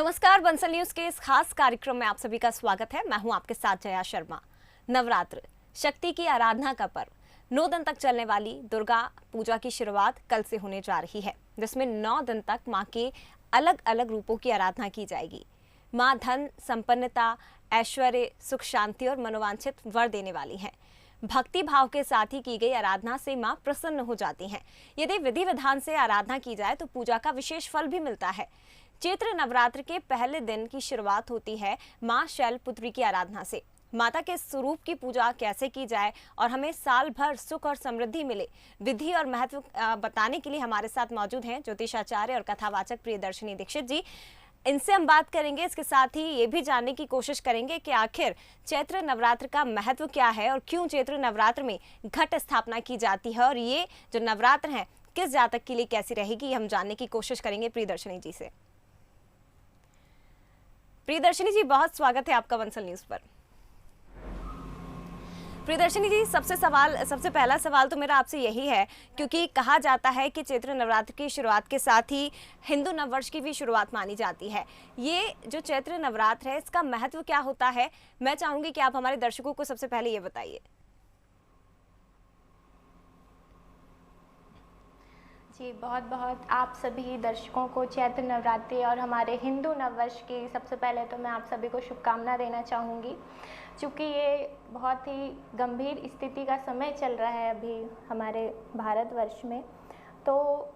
नमस्कार, बंसल न्यूज के इस खास कार्यक्रम में आप सभी का स्वागत है। मैं हूं आपके साथ जया शर्मा। नवरात्र शक्ति की आराधना का पर्व 9 दिन तक चलने वाली दुर्गा पूजा की शुरुआत कल से होने जा रही है, जिसमें 9 दिन तक मां के अलग अलग रूपों की आराधना की जाएगी। मां धन, संपन्नता, ऐश्वर्य, सुख, शांति और मनोवांछित वर देने वाली हैं। भक्ति भाव के साथ ही की गई आराधना से मां प्रसन्न हो जाती हैं। यदि विधि विधान से आराधना की जाए तो पूजा का विशेष फल भी मिलता है। चैत्र नवरात्र के पहले दिन की शुरुआत होती है मां शैलपुत्री की आराधना से। माता के स्वरूप की पूजा कैसे की जाए और हमें साल भर सुख और समृद्धि मिले, विधि और महत्व बताने के लिए हमारे साथ मौजूद हैं ज्योतिषाचार्य और कथावाचक प्रियदर्शनी दीक्षित जी। इनसे हम बात करेंगे। इसके साथ ही ये भी जानने की कोशिश करेंगे कि आखिर चैत्र नवरात्र का महत्व क्या है और क्यों चैत्र नवरात्र में घट स्थापना की जाती है, और ये जो नवरात्र है किस जातक के लिए कैसी रहेगी, हम जानने की कोशिश करेंगे प्रियदर्शनी जी से। प्रियदर्शनी जी, बहुत स्वागत है आपका बंसल न्यूज पर। प्रियदर्शनी जी, सबसे पहला सवाल तो मेरा आपसे यही है, क्योंकि कहा जाता है कि चैत्र नवरात्र की शुरुआत के साथ ही हिंदू नववर्ष की भी शुरुआत मानी जाती है। ये जो चैत्र नवरात्र है, इसका महत्व क्या होता है? मैं चाहूंगी कि आप हमारे दर्शकों को सबसे पहले ये बताइए। जी, बहुत बहुत आप सभी दर्शकों को चैत्र नवरात्रि और हमारे हिंदू नववर्ष की सबसे पहले तो मैं आप सभी को शुभकामना देना चाहूँगी। चूँकि ये बहुत ही गंभीर स्थिति का समय चल रहा है अभी हमारे भारतवर्ष में, तो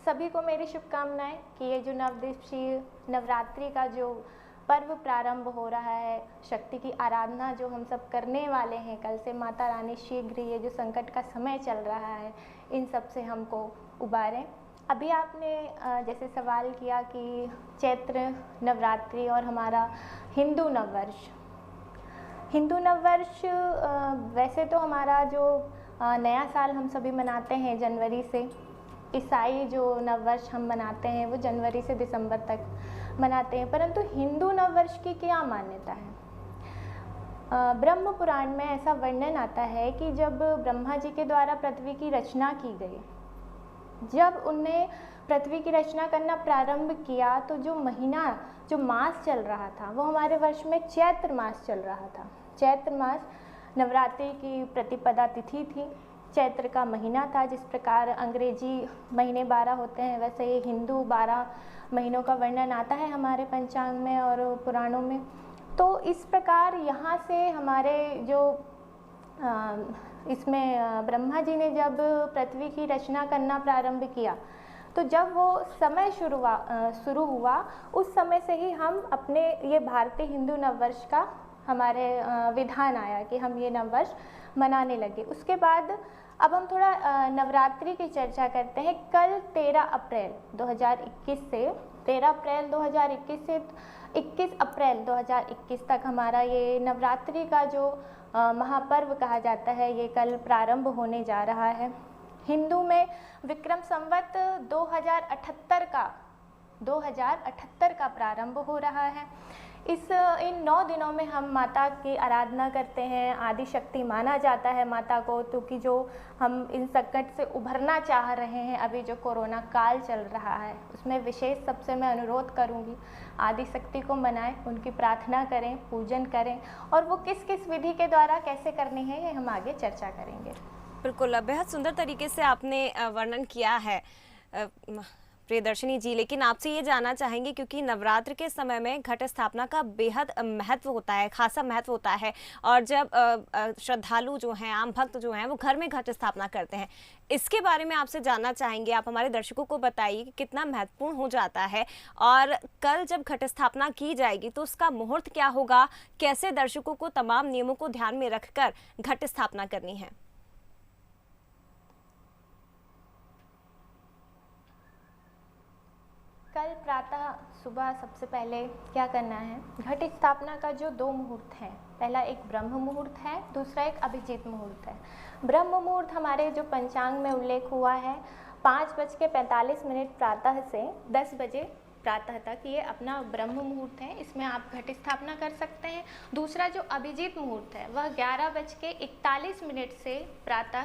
सभी को मेरी शुभकामनाएं कि ये जो नवदिवसीय नवरात्रि का जो पर्व प्रारंभ हो रहा है, शक्ति की आराधना जो हम सब करने वाले हैं कल से, माता रानी शीघ्र ये जो संकट का समय चल रहा है इन सब से हमको उबारें। अभी आपने जैसे सवाल किया कि चैत्र नवरात्रि और हमारा हिंदू नववर्ष वैसे तो हमारा जो नया साल हम सभी मनाते हैं जनवरी से, ईसाई जो नववर्ष हम मनाते हैं वो जनवरी से दिसंबर तक मनाते हैं, परंतु हिंदू नववर्ष की क्या मान्यता है? ब्रह्म पुराण में ऐसा वर्णन आता है कि जब ब्रह्मा जी के द्वारा पृथ्वी की रचना की गई, जब उनने पृथ्वी की रचना करना प्रारंभ किया तो जो मास चल रहा था वो हमारे वर्ष में चैत्र मास चल रहा था। चैत्र मास नवरात्रि की प्रतिपदा तिथि थी, चैत्र का महीना था। जिस प्रकार अंग्रेजी महीने 12 होते हैं, वैसे ही हिंदू 12 महीनों का वर्णन आता है हमारे पंचांग में और पुराणों में। तो इस प्रकार यहाँ से हमारे जो इसमें ब्रह्मा जी ने जब पृथ्वी की रचना करना प्रारंभ किया, तो जब वो समय शुरू हुआ उस समय से ही हम अपने ये भारतीय हिंदू नववर्ष का हमारे विधान आया कि हम ये नववर्ष मनाने लगे। उसके बाद अब हम थोड़ा नवरात्रि की चर्चा करते हैं। कल 13 अप्रैल 2021 से 13 अप्रैल 2021 से 21 अप्रैल 2021 तक हमारा ये नवरात्रि का जो महापर्व कहा जाता है, ये कल प्रारंभ होने जा रहा है। हिंदू में विक्रम संवत 2078 का प्रारंभ हो रहा है। इन 9 दिनों में हम माता की आराधना करते हैं। आदि शक्ति माना जाता है माता को, क्योंकि जो हम इन संकट से उभरना चाह रहे हैं, अभी जो कोरोना काल चल रहा है उसमें विशेष सबसे मैं अनुरोध करूंगी, आदि शक्ति को मनाएं, उनकी प्रार्थना करें, पूजन करें, और वो किस किस विधि के द्वारा कैसे करनी है ये हम आगे चर्चा करेंगे। बिल्कुल, बेहद सुंदर तरीके से आपने वर्णन किया है प्रियदर्शनी जी, लेकिन आपसे ये जानना चाहेंगे, क्योंकि नवरात्र के समय में घट स्थापना का बेहद महत्व होता है, खासा महत्व होता है, और जब श्रद्धालु जो हैं, आम भक्त जो हैं, वो घर में घट स्थापना करते हैं, इसके बारे में आपसे जानना चाहेंगे। आप हमारे दर्शकों को बताइए कि कितना महत्वपूर्ण हो जाता है, और कल जब घट स्थापना की जाएगी तो उसका मुहूर्त क्या होगा, कैसे दर्शकों को तमाम नियमों को ध्यान में रखकर घट स्थापना करनी है? कल प्रातः सुबह सबसे पहले क्या करना है, घट स्थापना का जो 2 मुहूर्त हैं, पहला एक ब्रह्म मुहूर्त है, दूसरा एक अभिजीत मुहूर्त है। ब्रह्म मुहूर्त हमारे जो पंचांग में उल्लेख हुआ है 5:45 प्रातः से 10 बजे प्रातः तक, ये अपना ब्रह्म मुहूर्त है, इसमें आप घट स्थापना कर सकते हैं। दूसरा जो अभिजीत मुहूर्त है वह 11:41 से प्रातः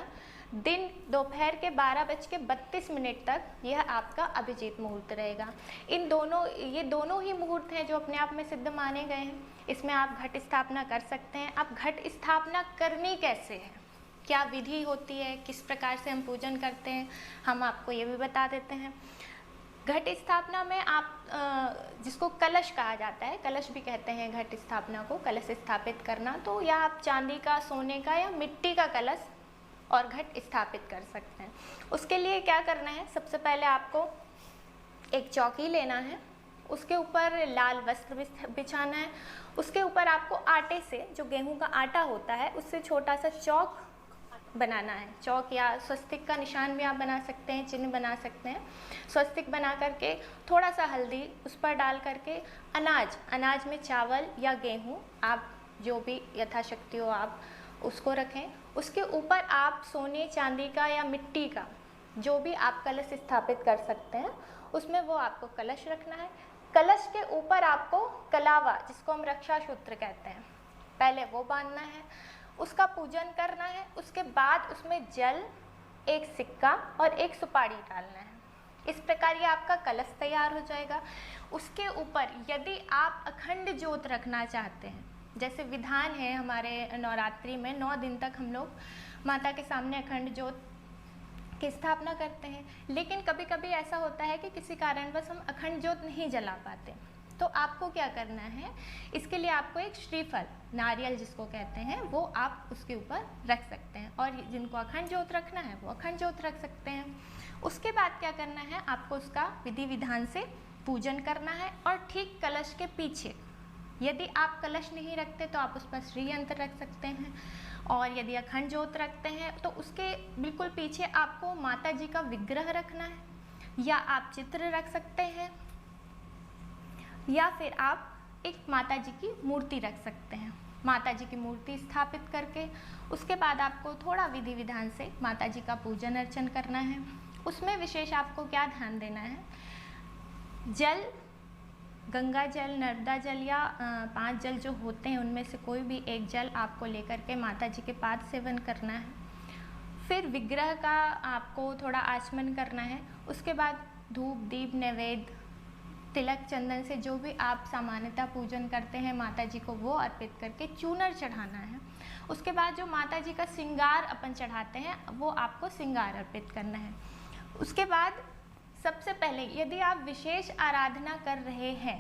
दिन दोपहर के 12:32 तक यह आपका अभिजीत मुहूर्त रहेगा। ये दोनों ही मुहूर्त हैं जो अपने आप में सिद्ध माने गए हैं। इसमें आप घट स्थापना कर सकते हैं। अब घट स्थापना करनी कैसे है, क्या विधि होती है, किस प्रकार से हम पूजन करते हैं, हम आपको ये भी बता देते हैं। घट स्थापना में आप जिसको कलश कहा जाता है, कलश भी कहते हैं घट स्थापना को, कलश स्थापित करना, तो या आप चांदी का, सोने का या मिट्टी का कलश और घट स्थापित कर सकते हैं। उसके लिए क्या करना है, सबसे पहले आपको एक चौकी लेना है, उसके ऊपर लाल वस्त्र बिछाना है, उसके ऊपर आपको आटे से, जो गेहूं का आटा होता है, उससे छोटा सा चौक बनाना है। चौक या स्वस्तिक का निशान भी आप बना सकते हैं, चिन्ह बना सकते हैं। स्वस्तिक बना करके थोड़ा सा हल्दी उस पर डाल करके अनाज में चावल या गेहूं, आप जो भी यथाशक्ति हो आप उसको रखें। उसके ऊपर आप सोने चांदी का या मिट्टी का जो भी आप कलश स्थापित कर सकते हैं, उसमें वो आपको कलश रखना है। कलश के ऊपर आपको कलावा, जिसको हम रक्षा सूत्र कहते हैं, पहले वो बांधना है, उसका पूजन करना है। उसके बाद उसमें जल, एक सिक्का और एक सुपारी डालना है। इस प्रकार ये आपका कलश तैयार हो जाएगा। उसके ऊपर यदि आप अखंड ज्योत रखना चाहते हैं, जैसे विधान है हमारे नवरात्रि में 9 दिन तक हम लोग माता के सामने अखंड ज्योत की स्थापना करते हैं, लेकिन कभी कभी ऐसा होता है कि किसी कारणवश हम अखंड ज्योत नहीं जला पाते, तो आपको क्या करना है, इसके लिए आपको एक श्रीफल, नारियल जिसको कहते हैं, वो आप उसके ऊपर रख सकते हैं, और जिनको अखंड ज्योत रखना है वो अखंड ज्योत रख सकते हैं। उसके बाद क्या करना है, आपको उसका विधि विधान से पूजन करना है। और ठीक कलश के पीछे, यदि आप कलश नहीं रखते तो आप उस पर श्री यंत्र रख सकते हैं, और यदि अखंड ज्योत रखते हैं तो उसके बिल्कुल पीछे आपको माता जी का विग्रह रखना है, या आप चित्र रख सकते हैं, या फिर आप एक माता जी की मूर्ति रख सकते हैं। माता जी की मूर्ति स्थापित करके उसके बाद आपको थोड़ा विधि विधान से माता जी का पूजन अर्चन करना है। उसमें विशेष आपको क्या ध्यान देना है, जल, गंगा जल, नर्मदा जल या 5 जल जो होते हैं उनमें से कोई भी एक जल आपको लेकर के माता जी के पाद सेवन करना है। फिर विग्रह का आपको थोड़ा आचमन करना है। उसके बाद धूप, दीप, नैवेद्य, तिलक, चंदन से जो भी आप सामान्यतः पूजन करते हैं माता जी को, वो अर्पित करके चूनर चढ़ाना है। उसके बाद जो माता जी का श्रृंगार अपन चढ़ाते हैं वो आपको श्रृंगार अर्पित करना है। उसके बाद सबसे पहले यदि आप विशेष आराधना कर रहे हैं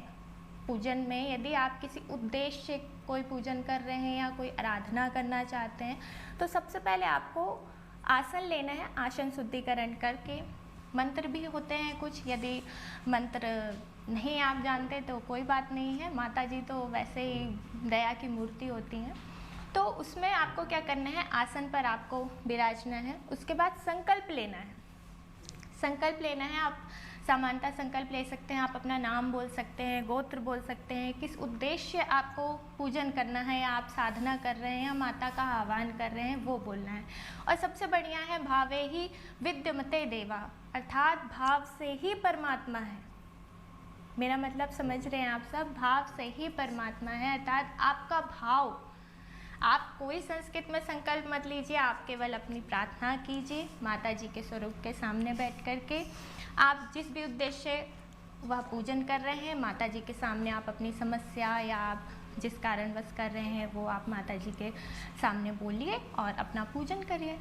पूजन में, यदि आप किसी उद्देश्य से कोई पूजन कर रहे हैं या कोई आराधना करना चाहते हैं, तो सबसे पहले आपको आसन लेना है। आसन शुद्धिकरण करके, मंत्र भी होते हैं कुछ, यदि मंत्र नहीं आप जानते तो कोई बात नहीं है, माता जी तो वैसे ही दया की मूर्ति होती हैं। तो उसमें आपको क्या करना है, आसन पर आपको विराजना है। उसके बाद संकल्प लेना है। संकल्प लेना है, आप सामान्यतः संकल्प ले सकते हैं, आप अपना नाम बोल सकते हैं, गोत्र बोल सकते हैं, किस उद्देश्य आपको पूजन करना है, या आप साधना कर रहे हैं या माता का आह्वान कर रहे हैं, वो बोलना है। और सबसे बढ़िया है भावे ही विद्यमते देवा, अर्थात भाव से ही परमात्मा है। मेरा मतलब समझ रहे हैं आप सब, भाव से ही परमात्मा है, अर्थात आपका भाव। आप कोई संस्कृत में संकल्प मत लीजिए, आप केवल अपनी प्रार्थना कीजिए माता जी के स्वरूप के सामने बैठ कर के। आप जिस भी उद्देश्य वह पूजन कर रहे हैं माता जी के सामने आप अपनी समस्या या आप जिस कारणवश कर रहे हैं वो आप माता जी के सामने बोलिए और अपना पूजन करिए।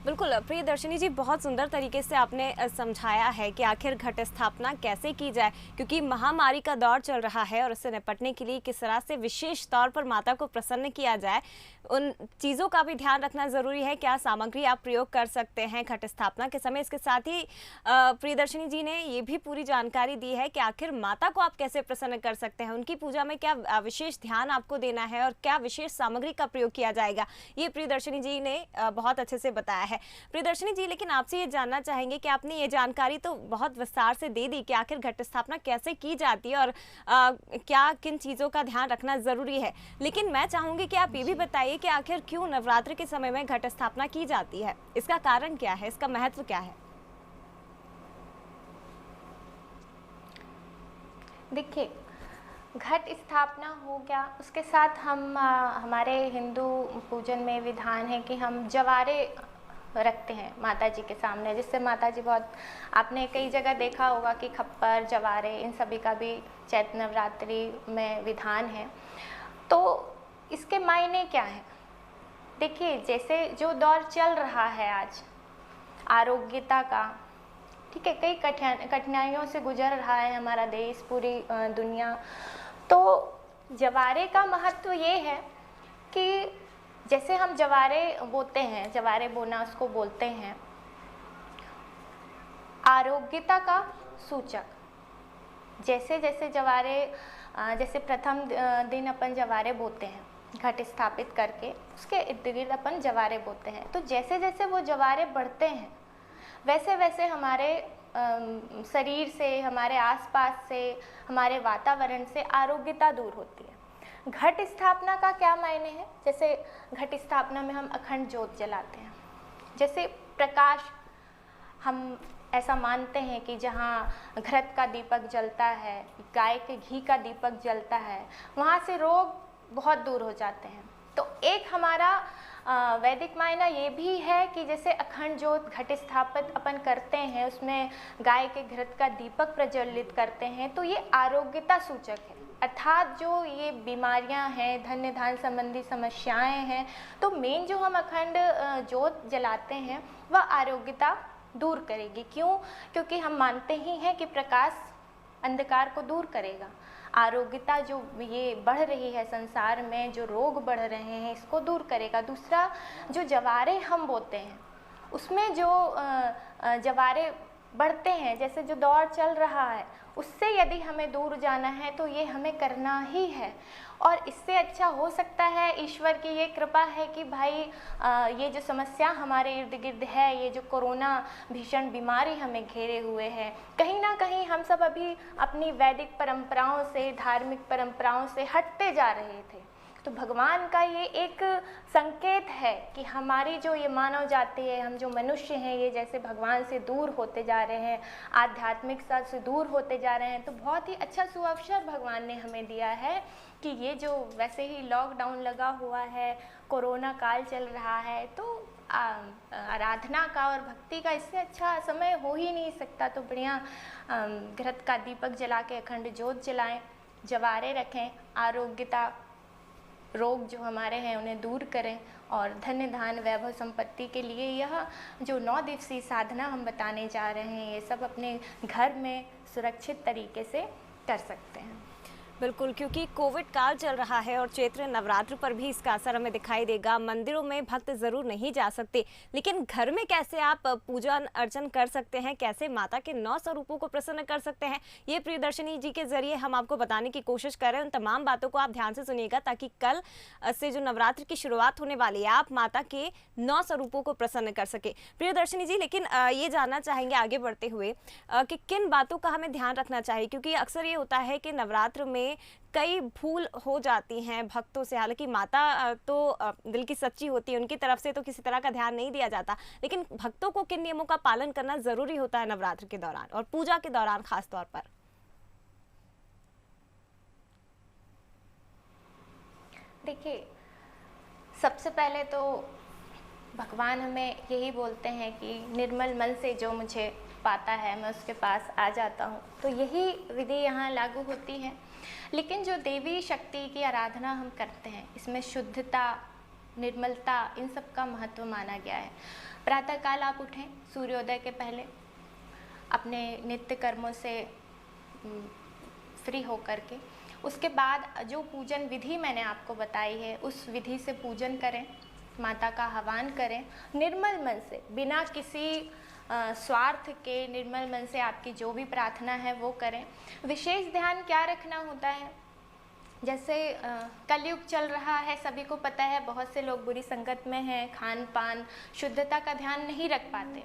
बिल्कुल प्रियदर्शनी जी, बहुत सुंदर तरीके से आपने समझाया है कि आखिर घट स्थापना कैसे की जाए, क्योंकि महामारी का दौर चल रहा है और उससे निपटने के लिए किस तरह से विशेष तौर पर माता को प्रसन्न किया जाए, उन चीज़ों का भी ध्यान रखना ज़रूरी है। क्या सामग्री आप प्रयोग कर सकते हैं घट स्थापना के समय। इसके साथ ही प्रियदर्शनी जी ने ये भी पूरी जानकारी दी है कि आखिर माता को आप कैसे प्रसन्न कर सकते हैं, उनकी पूजा में क्या विशेष ध्यान आपको देना है और क्या विशेष सामग्री का प्रयोग किया जाएगा, ये प्रियदर्शनी जी ने बहुत अच्छे से बताया है। प्रियदर्शनी जी, लेकिन आपसे ये जानना चाहेंगे कि आपने ये जानकारी तो बहुत विस्तार से दे दी कि आखिर घट स्थापना कैसे की जाती है और क्या किन चीज़ों का ध्यान रखना ज़रूरी है, लेकिन मैं चाहूँगी कि आप ये भी बताइए कि आखिर क्यों नवरात्र के समय में घट स्थापना की जाती है, इसका कारण क्या है, इसका महत्व क्या है। देखिए, घट स्थापना हो गया, उसके साथ हम हमारे हिंदू पूजन में विधान है कि हम जवारे रखते हैं माता जी के सामने, जिससे माता जी बहुत, आपने कई जगह देखा होगा कि खप्पर, जवारे, इन सभी का भी चैत्र नवरात्रि में विधान है। तो इसके मायने क्या हैं? देखिए, जैसे जो दौर चल रहा है आज आरोग्यता का, ठीक है, कई कठिनाइयों से गुजर रहा है हमारा देश, पूरी दुनिया। तो जवारे का महत्व ये है कि जैसे हम जवारे बोते हैं, जवारे बोना उसको बोलते हैं आरोग्यता का सूचक। जैसे जैसे जवारे, जैसे प्रथम दिन अपन जवारे बोते हैं घट स्थापित करके, उसके इर्द गिर्द अपन जवारे बोते हैं। तो जैसे जैसे वो जवारे बढ़ते हैं वैसे वैसे हमारे शरीर से, हमारे आसपास से, हमारे वातावरण से आरोग्यता दूर होती है। घट स्थापना का क्या मायने है? जैसे घट स्थापना में हम अखंड ज्योत जलाते हैं। जैसे प्रकाश, हम ऐसा मानते हैं कि जहाँ घृत का दीपक जलता है, गाय के घी का दीपक जलता है, वहाँ से रोग बहुत दूर हो जाते हैं। तो एक हमारा वैदिक मायना ये भी है कि जैसे अखंड ज्योत घट स्थापित अपन करते हैं, उसमें गाय के घृत का दीपक प्रज्वलित करते हैं, तो ये आरोग्यता सूचक है। अर्थात जो ये बीमारियां हैं, धन्य धान संबंधी समस्याएं हैं, तो मेन जो हम अखंड ज्योत जलाते हैं वह आरोग्यता दूर करेगी। क्यों? क्योंकि हम मानते ही हैं कि प्रकाश अंधकार को दूर करेगा। आरोग्यता जो ये बढ़ रही है संसार में, जो रोग बढ़ रहे हैं, इसको दूर करेगा। दूसरा, जो जवारे हम बोते हैं उसमें जो जवारे बढ़ते हैं, जैसे जो दौर चल रहा है उससे यदि हमें दूर जाना है तो ये हमें करना ही है। और इससे अच्छा हो सकता है, ईश्वर की ये कृपा है कि भाई ये जो समस्या हमारे इर्द गिर्द है, ये जो कोरोना भीषण बीमारी हमें घेरे हुए है, कहीं ना कहीं हम सब अभी अपनी वैदिक परंपराओं से, धार्मिक परंपराओं से हटते जा रहे थे। तो भगवान का ये एक संकेत है कि हमारी जो ये मानव जाति है, हम जो मनुष्य हैं, ये जैसे भगवान से दूर होते जा रहे हैं, आध्यात्मिकता से दूर होते जा रहे हैं। तो बहुत ही अच्छा सुअवसर भगवान ने हमें दिया है कि ये जो वैसे ही लॉकडाउन लगा हुआ है, कोरोना काल चल रहा है, तो आराधना का और भक्ति का इससे अच्छा समय हो ही नहीं सकता। तो बढ़िया घृत का दीपक जला के अखंड ज्योत जलाएं, जवारे रखें, आरोग्यता, रोग जो हमारे हैं उन्हें दूर करें, और धन्य धान वैभव संपत्ति के लिए यह जो 9 दिवसीय साधना हम बताने जा रहे हैं, ये सब अपने घर में सुरक्षित तरीके से कर सकते हैं। बिल्कुल, क्योंकि कोविड काल चल रहा है और चैत्र नवरात्र पर भी इसका असर हमें दिखाई देगा। मंदिरों में भक्त जरूर नहीं जा सकते, लेकिन घर में कैसे आप पूजा अर्चन कर सकते हैं, कैसे माता के 9 स्वरूपों को प्रसन्न कर सकते हैं, ये प्रियदर्शनी जी के जरिए हम आपको बताने की कोशिश कर रहे हैं। उन तमाम बातों को आप ध्यान से सुनिएगा, ताकि कल से जो नवरात्र की शुरुआत होने वाली है, आप माता के 9 स्वरूपों को प्रसन्न कर सके। प्रियदर्शनी जी, लेकिन ये जानना चाहेंगे आगे बढ़ते हुए कि किन बातों का हमें ध्यान रखना चाहिए, क्योंकि अक्सर ये होता है कि नवरात्र में कई भूल हो जाती हैं भक्तों से। हालांकि माता तो दिल की सच्ची होती है, उनकी तरफ से तो किसी तरह का ध्यान नहीं दिया जाता, लेकिन भक्तों को किन नियमों का पालन करना जरूरी होता है नवरात्र के दौरान और पूजा के दौरान खास तौर पर? देखिए, सबसे पहले तो भगवान हमें यही बोलते हैं कि निर्मल मन से जो मुझे पाता है मैं उसके पास आ जाता हूँ। तो यही विधि यहाँ लागू होती है। लेकिन जो देवी शक्ति की आराधना हम करते हैं, इसमें शुद्धता, निर्मलता, इन सब का महत्व माना गया है। प्रातःकाल आप उठें सूर्योदय के पहले, अपने नित्य कर्मों से फ्री होकर के, उसके बाद जो पूजन विधि मैंने आपको बताई है उस विधि से पूजन करें, माता का आह्वान करें, निर्मल मन से, बिना किसी स्वार्थ के निर्मल मन से आपकी जो भी प्रार्थना है वो करें। विशेष ध्यान क्या रखना होता है, जैसे कलयुग चल रहा है, सभी को पता है, बहुत से लोग बुरी संगत में हैं, खान पान, शुद्धता का ध्यान नहीं रख पाते।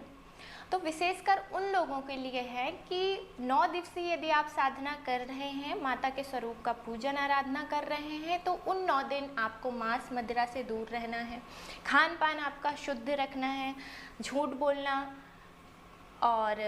तो विशेषकर उन लोगों के लिए है कि 9 दिवसीय यदि आप साधना कर रहे हैं, माता के स्वरूप का पूजन आराधना कर रहे हैं, तो उन 9 दिन आपको मांस मदिरा से दूर रहना है, खान पान आपका शुद्ध रखना है, झूठ बोलना और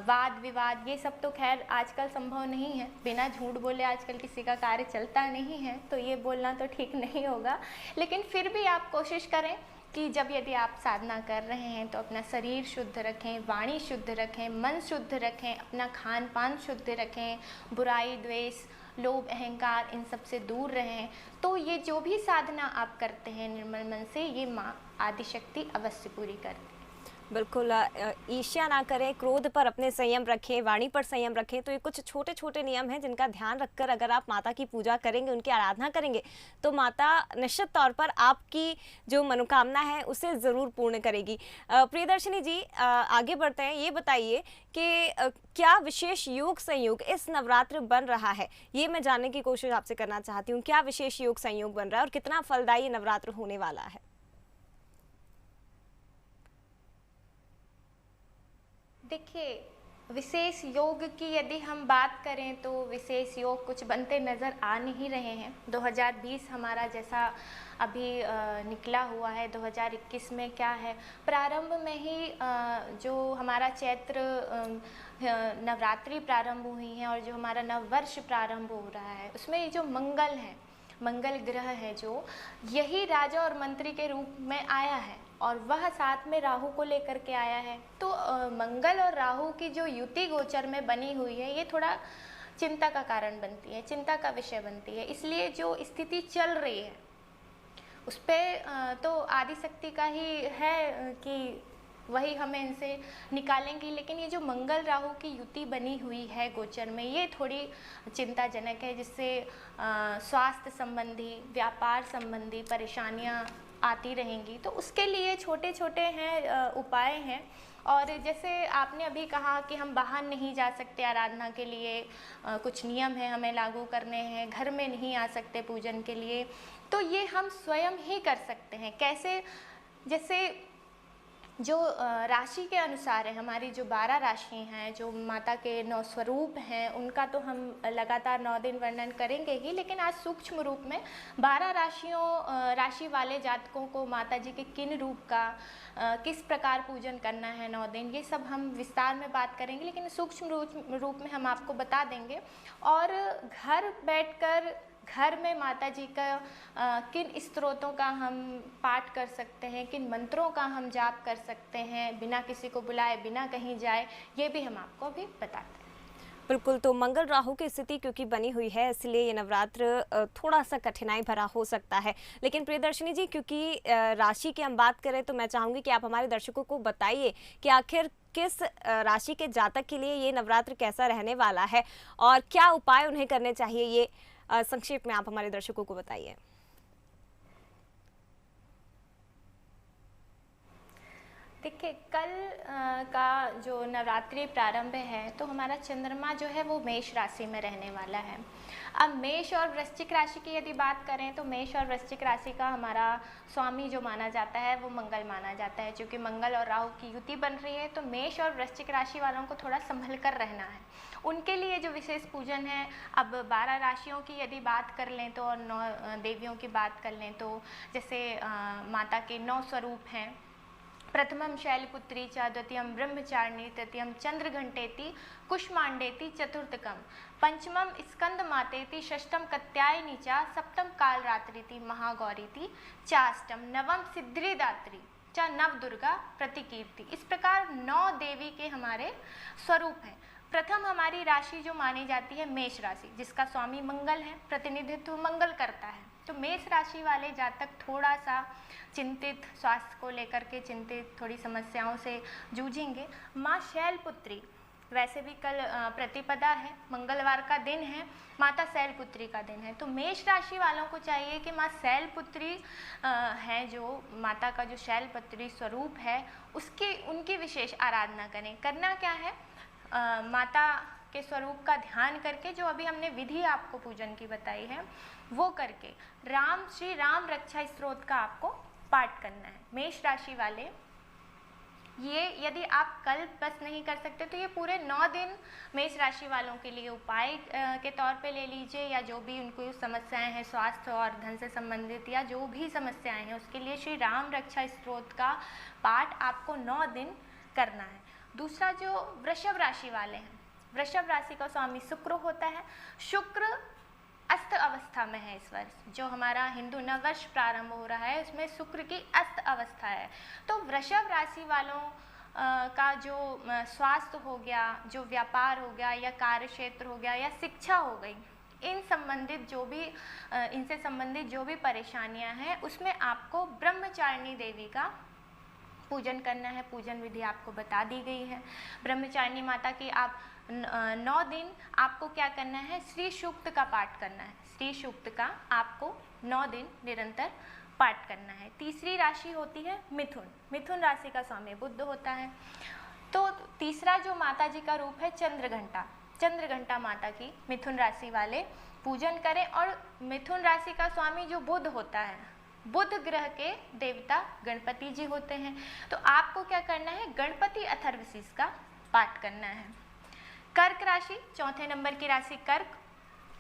वाद विवाद ये सब तो खैर आजकल संभव नहीं है, बिना झूठ बोले आजकल किसी का कार्य चलता नहीं है, तो ये बोलना तो ठीक नहीं होगा। लेकिन फिर भी आप कोशिश करें कि जब यदि आप साधना कर रहे हैं तो अपना शरीर शुद्ध रखें, वाणी शुद्ध रखें, मन शुद्ध रखें, अपना खान पान शुद्ध रखें, बुराई, द्वेष, लोभ, अहंकार इन सब से दूर रहें। तो ये जो भी साधना आप करते हैं निर्मल मन से, ये माँ आदिशक्ति अवश्य पूरी करती है। बिल्कुल, ईर्ष्या ना करें, क्रोध पर अपने संयम रखें, वाणी पर संयम रखें। तो ये कुछ छोटे छोटे नियम हैं जिनका ध्यान रखकर अगर आप माता की पूजा करेंगे, उनकी आराधना करेंगे, तो माता निश्चित तौर पर आपकी जो मनोकामना है उसे ज़रूर पूर्ण करेगी। प्रियदर्शिनी जी, आगे बढ़ते हैं। ये बताइए कि क्या विशेष योग संयोग इस नवरात्र बन रहा है? ये मैं जानने की कोशिश आपसे करना चाहती हूँ। क्या विशेष योग संयोग बन रहा है और कितना फलदायी नवरात्र होने वाला है? देखिए, विशेष योग की यदि हम बात करें तो विशेष योग कुछ बनते नज़र आ नहीं रहे हैं। 2020 हमारा जैसा अभी निकला हुआ है, 2021 में क्या है, प्रारंभ में ही जो हमारा चैत्र नवरात्रि प्रारंभ हुई है और जो हमारा नववर्ष प्रारंभ हो रहा है, उसमें ये जो मंगल है, मंगल ग्रह है, जो यही राजा और मंत्री के रूप में आया है और वह साथ में राहु को लेकर के आया है। तो मंगल और राहु की जो युति गोचर में बनी हुई है, ये थोड़ा चिंता का कारण बनती है, चिंता का विषय बनती है। इसलिए जो स्थिति चल रही है उस पर तो आदिशक्ति का ही है कि वही हमें इनसे निकालेंगी, लेकिन ये जो मंगल राहु की युति बनी हुई है गोचर में, ये थोड़ी चिंताजनक है, जिससे स्वास्थ्य संबंधी, व्यापार संबंधी परेशानियां आती रहेंगी। तो उसके लिए छोटे छोटे हैं उपाय हैं। और जैसे आपने अभी कहा कि हम बाहर नहीं जा सकते आराधना के लिए, कुछ नियम है हमें लागू करने हैं, घर में नहीं आ सकते पूजन के लिए, तो ये हम स्वयं ही कर सकते हैं। कैसे? जैसे जो राशि के अनुसार है, हमारी जो 12 राशि हैं, जो माता के 9 स्वरूप हैं, उनका तो हम लगातार 9 दिन वर्णन करेंगे ही, लेकिन आज सूक्ष्म रूप में 12 राशि वाले जातकों को माता जी के किन रूप का किस प्रकार पूजन करना है 9 दिन, ये सब हम विस्तार में बात करेंगे, लेकिन सूक्ष्म रूप में हम आपको बता देंगे। और घर बैठकर घर में माता जी का किन स्त्रोतों का हम पाठ कर सकते हैं, किन मंत्रों का हम जाप कर सकते हैं बिना किसी को बुलाए, बिना कहीं जाए, ये भी हम आपको अभी बताते हैं। बिल्कुल, तो मंगल राहु की स्थिति क्योंकि बनी हुई है, इसलिए ये नवरात्र थोड़ा सा कठिनाई भरा हो सकता है। लेकिन प्रियदर्शिनी जी, क्योंकि राशि की हम बात करें तो मैं चाहूँगी कि आप हमारे दर्शकों को बताइए कि आखिर किस राशि के जातक के लिए ये नवरात्र कैसा रहने वाला है और क्या उपाय उन्हें करने चाहिए, ये संक्षेप में आप हमारे दर्शकों को बताइए। देखिए, कल का जो नवरात्रि प्रारंभ है तो हमारा चंद्रमा जो है वो मेष राशि में रहने वाला है। अब मेष और वृश्चिक राशि की यदि बात करें तो मेष और वृश्चिक राशि का हमारा स्वामी जो माना जाता है वो मंगल माना जाता है। क्योंकि मंगल और राहु की युति बन रही है तो मेष और वृश्चिक राशि वालों को थोड़ा संभल कर रहना है। उनके लिए जो विशेष पूजन है, अब 12 राशियों की यदि बात कर लें तो और 9 देवियों की बात कर लें तो जैसे माता के 9 स्वरूप हैं। प्रथमम शैलपुत्री च, द्वितीयम ब्रह्मचारिणी, तृतीयम चंद्रघंटेति कुष्मांडेति, चतुर्थकम पंचमम स्कंद मातेति, षष्ठम कत्यायनी च, सप्तम कालरात्रिति महागौरीति, चाष्टम नवम सिद्धिदात्री च, नव दुर्गा प्रतिकीर्ति। इस प्रकार 9 देवी के हमारे स्वरूप हैं। प्रथम हमारी राशि जो मानी जाती है मेष राशि, जिसका स्वामी मंगल है, प्रतिनिधित्व मंगल करता है। तो मेष राशि वाले जातक थोड़ा सा चिंतित, स्वास्थ्य को लेकर के चिंतित, थोड़ी समस्याओं से जूझेंगे। माँ शैलपुत्री, वैसे भी कल प्रतिपदा है, मंगलवार का दिन है, माता शैलपुत्री का दिन है, तो मेष राशि वालों को चाहिए कि माँ शैलपुत्री है, जो माता का जो शैलपुत्री स्वरूप है उनकी विशेष आराधना करें। करना क्या है, माता के स्वरूप का ध्यान करके, जो अभी हमने विधि आपको पूजन की बताई है वो करके, श्री राम रक्षा स्तोत्र का आपको पाठ करना है। मेष राशि वाले ये यदि आप कल बस नहीं कर सकते तो ये पूरे 9 दिन मेष राशि वालों के लिए उपाय के तौर पे ले लीजिए, या जो भी उनको समस्याएं हैं स्वास्थ्य और धन से संबंधित या जो भी समस्याएं हैं उसके लिए श्री राम रक्षा स्तोत्र का पाठ आपको 9 दिन करना है। दूसरा, जो वृषभ राशि वाले हैं, वृषभ राशि का स्वामी शुक्र होता है। शुक्र अस्त अवस्था अवस्था में है इस वर्ष। जो हमारा हिंदू नववर्ष प्रारंभ हो रहा है उसमें शुक्र की अस्त अवस्था है। तो वृषभ राशि वालों का जो स्वास्थ्य हो गया, जो व्यापार हो गया या कार्य क्षेत्र हो गया या शिक्षा हो गई, इन संबंधित जो भी इनसे संबंधित जो भी परेशानियां हैं उसमें आपको ब्रह्मचारिणी देवी का पूजन करना है। पूजन विधि आपको बता दी गई है। ब्रह्मचारिणी माता की आप 9 दिन आपको क्या करना है, श्री सूक्त का पाठ करना है। श्री सूक्त का आपको 9 दिन निरंतर पाठ करना है। तीसरी राशि होती है मिथुन। मिथुन राशि का स्वामी बुध होता है। तो तीसरा जो माता जी का रूप है चंद्रघंटा। चंद्रघंटा माता की मिथुन राशि वाले पूजन करें। और मिथुन राशि का स्वामी जो बुध होता है, बुध ग्रह के देवता गणपति जी होते हैं। तो आपको क्या करना है, गणपति अथर्वशीष का पाठ करना है। कर्क राशि, चौथे नंबर की राशि कर्क,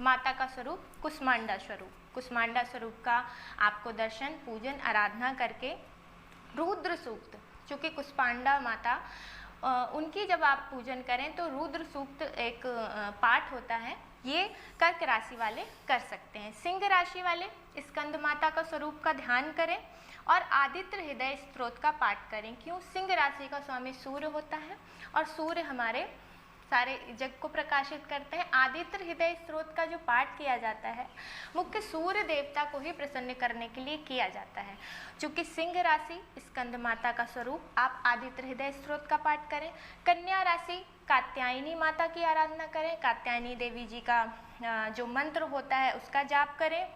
माता का स्वरूप कुष्मांडा स्वरूप। कुष्मांडा स्वरूप का आपको दर्शन, पूजन, आराधना करके रुद्र सूक्त, चूँकि कुष्मांडा माता उनकी जब आप पूजन करें तो रुद्र सूक्त एक पाठ होता है, ये कर्क राशि वाले कर सकते हैं। सिंह राशि वाले स्कंद माता का स्वरूप का ध्यान करें और आदित्य हृदय स्तोत्र का पाठ करें। क्यों, सिंह राशि का स्वामी सूर्य होता है और सूर्य हमारे सारे जग को प्रकाशित करते हैं। आदित्य हृदय स्तोत्र का जो पाठ किया जाता है मुख्य सूर्य देवता को ही प्रसन्न करने के लिए किया जाता है। चूँकि सिंह राशि स्कंद माता का स्वरूप, आप आदित्य हृदय स्तोत्र का पाठ करें। कन्या राशि कात्यायनी माता की आराधना करें। कात्यायनी देवी जी का जो मंत्र होता है उसका जाप करें।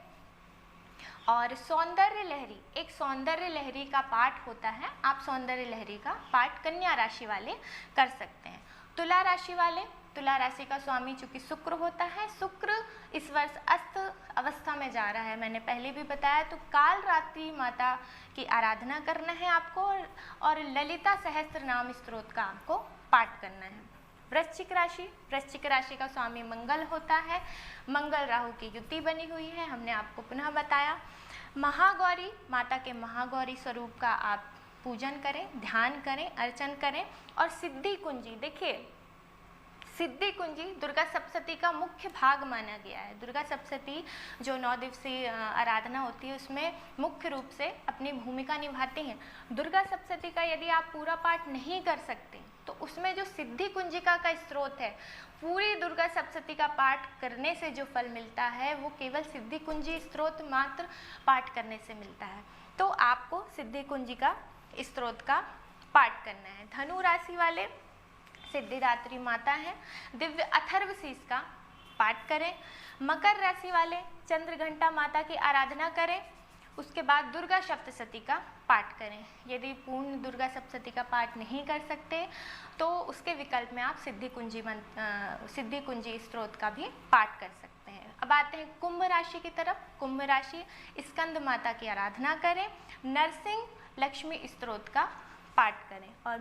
और सौंदर्य लहरी, एक सौंदर्य लहरी का पाठ होता है, आप सौंदर्य लहरी का पाठ कन्या राशि वाले कर सकते हैं। तुला राशि वाले, तुला राशि का स्वामी चूँकि शुक्र होता है, शुक्र इस वर्ष अस्त अवस्था में जा रहा है, मैंने पहले भी बताया। तो काल रात्रि माता की आराधना करना है आपको और ललिता सहस्त्र नाम स्तोत्र का आपको पाठ करना है। वृश्चिक राशि, वृश्चिक राशि का स्वामी मंगल होता है। मंगल राहु की युति बनी हुई है, हमने आपको पुनः बताया। महागौरी, माता के महागौरी स्वरूप का आप पूजन करें, ध्यान करें, अर्चन करें। और सिद्धि कुंजी, देखिए सिद्धि कुंजी दुर्गा सप्तशती का मुख्य भाग माना गया है। दुर्गा सप्तशती जो 9 दिवसीय आराधना होती है उसमें मुख्य रूप से अपनी भूमिका निभाते हैं। दुर्गा सप्तशती का यदि आप पूरा पाठ नहीं कर सकते तो उसमें जो सिद्धि कुंजिका का स्रोत है, पूरी दुर्गा सप्तशती का पाठ करने से जो फल मिलता है वो केवल सिद्धि कुंजी स्रोत मात्र पाठ करने से मिलता है। तो आपको सिद्धि कुंजिका स्रोत का पाठ करना है। धनु राशि वाले सिद्धिदात्री माता है, दिव्य अथर्वशीष का पाठ करें। मकर राशि वाले चंद्रघंटा माता की आराधना करें। उसके बाद दुर्गा सप्तशती का पाठ करें। यदि पूर्ण दुर्गा सप्तशती का पाठ नहीं कर सकते तो उसके विकल्प में आप सिद्धि कुंजी स्त्रोत का भी पाठ कर सकते हैं। अब आते हैं कुंभ राशि की तरफ। कुंभ राशि स्कंद माता की आराधना करें, नरसिंह लक्ष्मी स्त्रोत का पाठ करें। और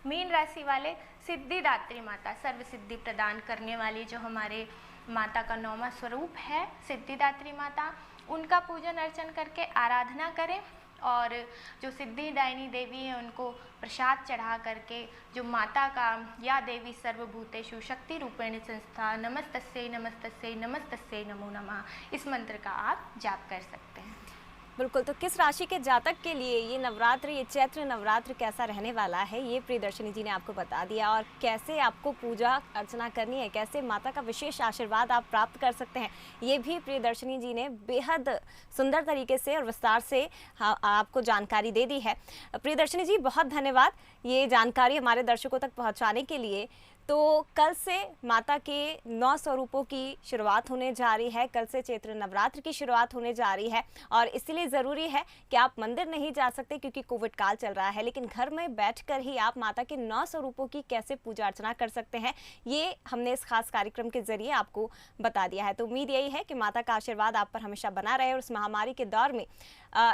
मीन राशि वाले सिद्धिदात्री माता, सर्व सिद्धि प्रदान करने वाली जो हमारे माता का 9वां स्वरूप है सिद्धिदात्री माता, उनका पूजन अर्चन करके आराधना करें। और जो सिद्धिदायिनी देवी है उनको प्रसाद चढ़ा करके जो माता का या देवी सर्वभूतेषु शक्ति रूपेण संस्था नमस्तस्यै नमस्तस्यै नमस्तस्यै नमो नमः, इस मंत्र का आप जाप कर सकते हैं। बिल्कुल, तो किस राशि के जातक के लिए ये नवरात्र, ये चैत्र नवरात्र कैसा रहने वाला है, ये प्रियदर्शनी जी ने आपको बता दिया। और कैसे आपको पूजा अर्चना करनी है, कैसे माता का विशेष आशीर्वाद आप प्राप्त कर सकते हैं, ये भी प्रियदर्शनी जी ने बेहद सुंदर तरीके से और विस्तार से आपको जानकारी दे दी है। प्रियदर्शनी जी, बहुत धन्यवाद ये जानकारी हमारे दर्शकों तक पहुँचाने के लिए। तो कल से माता के 9 स्वरूपों की शुरुआत होने जा रही है, कल से चैत्र नवरात्र की शुरुआत होने जा रही है। और इसलिए ज़रूरी है कि आप मंदिर नहीं जा सकते क्योंकि कोविड काल चल रहा है, लेकिन घर में बैठकर ही आप माता के 9 स्वरूपों की कैसे पूजा अर्चना कर सकते हैं, ये हमने इस खास कार्यक्रम के जरिए आपको बता दिया है। तो उम्मीद यही है कि माता का आशीर्वाद आप पर हमेशा बना रहे और इस महामारी के दौर में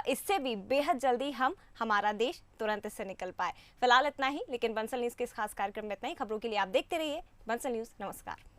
इससे भी बेहद जल्दी हमारा देश तुरंत इससे निकल पाए। फिलहाल इतना ही, लेकिन बंसल न्यूज़ के इस खास कार्यक्रम में इतना ही। खबरों के लिए आप देखते रहिए बंसल न्यूज़। नमस्कार।